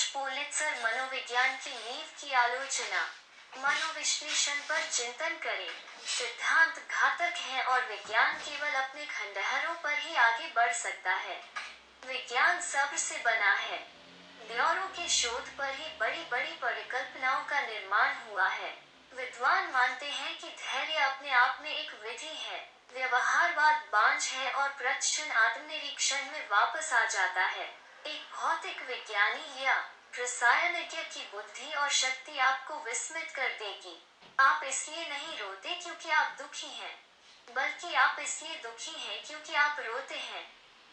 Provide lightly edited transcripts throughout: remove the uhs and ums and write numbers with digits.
George Pulitzer मनोविज्ञान की नींव की आलोचना। मनोविश्लेषण पर चिंतन करें। सिद्धांत घातक है और विज्ञान केवल अपने खंडहरों पर ही आगे बढ़ सकता है। विज्ञान सब्र से बना है। ब्योरों के शोध पर ही बड़ी बड़ी परिकल्पनाओं का निर्माण हुआ है। विद्वान मानते हैं कि धैर्य अपने आप में एक विधि है। व्यवहारवाद बांझ है और प्रतिक्षण आत्मनिरीक्षण में वापस आ जाता है। एक भौतिक विज्ञानी या रसायनज्ञ की बुद्धि और शक्ति आपको विस्मित कर देगी। आप इसलिए नहीं रोते क्योंकि आप दुखी हैं, बल्कि आप इसलिए दुखी हैं क्योंकि आप रोते हैं।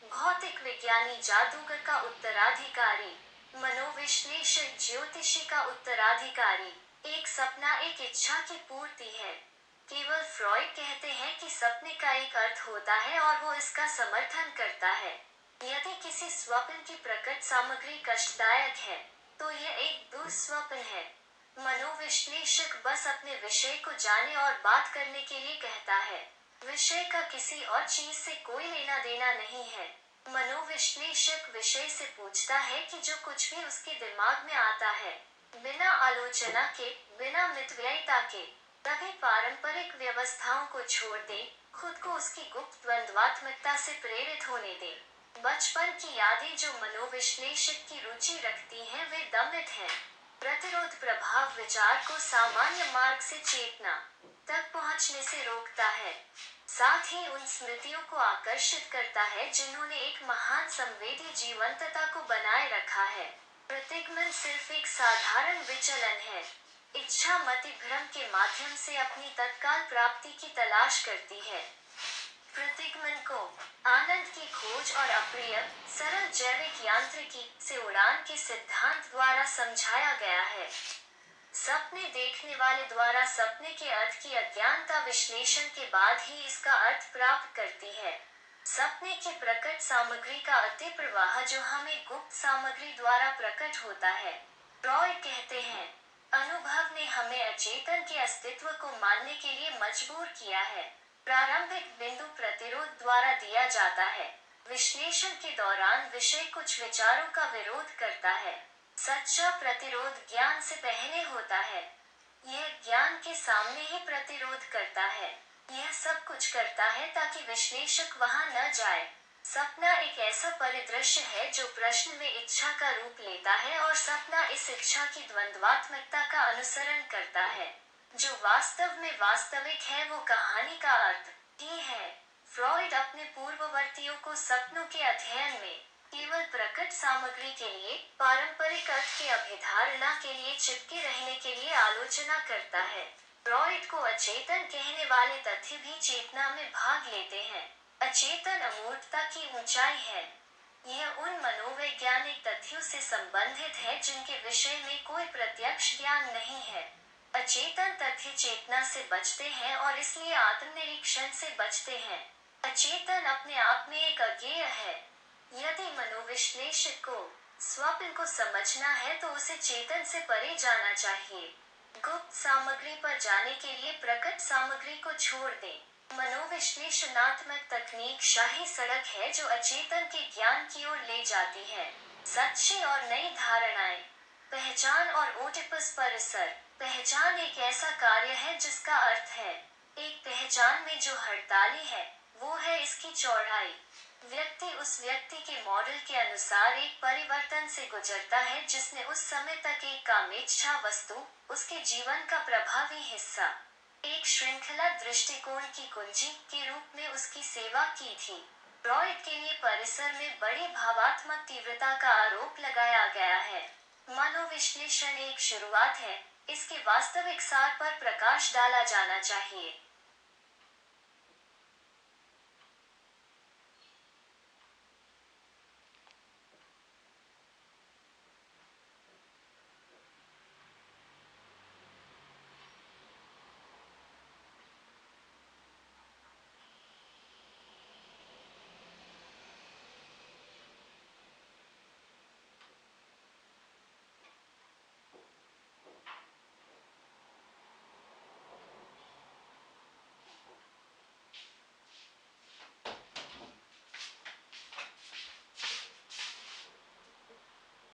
भौतिक विज्ञानी जादूगर का उत्तराधिकारी, मनोविश्लेषक ज्योतिषी का उत्तराधिकारी। एक सपना एक इच्छा की पूर्ति है। केवल फ्रॉइड कहते हैं कि सपने का एक अर्थ होता है और वो इसका समर्थन करता है। यदि किसी स्वप्न की प्रकट सामग्री कष्टदायक है, तो यह एक दुःस्वप्न है। मनोविश्लेषक बस अपने विषय को जाने और बात करने के लिए कहता है। विषय का किसी और चीज से कोई लेना देना नहीं है। मनोविश्लेषक विषय से पूछता है कि जो कुछ भी उसके दिमाग में आता है, बिना आलोचना के, बिना मितव्ययिता के, तभी पारंपरिक व्यवस्थाओं को छोड़ दे, खुद को उसकी गुप्त द्वंद्वात्मकता से प्रेरित होने दे। बचपन की यादें जो मनोविश्लेषक की रुचि रखती हैं, वे दमित हैं। प्रतिरोध प्रभाव विचार को सामान्य मार्ग से चेतना तक पहुंचने से रोकता है। साथ ही उन स्मृतियों को आकर्षित करता है जिन्होंने एक महान संवेदी जीवंतता को बनाए रखा है। प्रतिगमन सिर्फ एक साधारण विचलन है। इच्छा मतिभ्रम के माध्यम से अपनी तत्काल प्राप्ति की तलाश करती है। प्रतिगमन को आनंद की खोज और अप्रिय सरल जैविक यांत्रिकी से उड़ान के सिद्धांत द्वारा समझाया गया है। सपने देखने वाले द्वारा सपने के अर्थ की अज्ञानता विश्लेषण के बाद ही इसका अर्थ प्राप्त करती है। सपने की प्रकट सामग्री का अति प्रवाह जो हमें गुप्त सामग्री द्वारा प्रकट होता है। फ्रॉइड कहते हैं, अनुभव ने हमें अचेतन के अस्तित्व को मानने के लिए मजबूर किया है। प्रारंभिक बिंदु प्रतिरोध द्वारा दिया जाता है। विश्लेषण के दौरान विषय कुछ विचारों का विरोध करता है। सच्चा प्रतिरोध ज्ञान से पहले होता है। यह ज्ञान के सामने ही प्रतिरोध करता है। यह सब कुछ करता है ताकि विश्लेषक वहां न जाए। सपना एक ऐसा परिदृश्य है जो प्रश्न में इच्छा का रूप लेता है और सपना इस इच्छा की द्वंद्वात्मकता का अनुसरण करता है। जो वास्तव में वास्तविक है वो कहानी का अर्थ ही है। फ्रॉइड अपने पूर्ववर्तियों को सपनों के अध्ययन में केवल प्रकट सामग्री के लिए, पारंपरिक अर्थ के अभिधारणा के लिए चिपके रहने के लिए आलोचना करता है। फ्रॉइड को अचेतन कहने वाले तथ्य भी चेतना में भाग लेते हैं। अचेतन अमूर्तता की ऊंचाई है। यह उन मनोवैज्ञानिक तथ्यों से संबंधित है जिनके विषय में कोई प्रत्यक्ष ज्ञान नहीं है। अचेतन तथ्य चेतना से बचते हैं और इसलिए आत्मनिरीक्षण से बचते हैं। अचेतन अपने आप में एक अज्ञेय है। यदि मनोविश्लेषक को स्वप्न को समझना है तो उसे चेतन से परे जाना चाहिए। गुप्त सामग्री पर जाने के लिए प्रकट सामग्री को छोड़ दें। मनोविश्लेषणात्मक तकनीक शाही सड़क है जो अचेतन के ज्ञान की ओर ले जाती है। सच्ची और नई धारणाएं। पहचान और ओडिपस परिसर। पहचान एक ऐसा कार्य है जिसका अर्थ है। एक पहचान में जो हड़ताली है, वो है इसकी चौड़ाई। व्यक्ति उस व्यक्ति के मॉडल के अनुसार एक परिवर्तन से गुजरता है जिसने उस समय तक एक कामेच्छा वस्तु, उसके जीवन का प्रभावी हिस्सा, एक श्रृंखला दृष्टिकोण की कुंजी के रूप में उसकी सेवा की थी। फ्रॉइड के लिए परिसर में बड़ी भावात्मक तीव्रता का आरोप लगाया गया है। मनोविश्लेषण एक शुरुआत है, इसके वास्तविक सार पर प्रकाश डाला जाना चाहिए।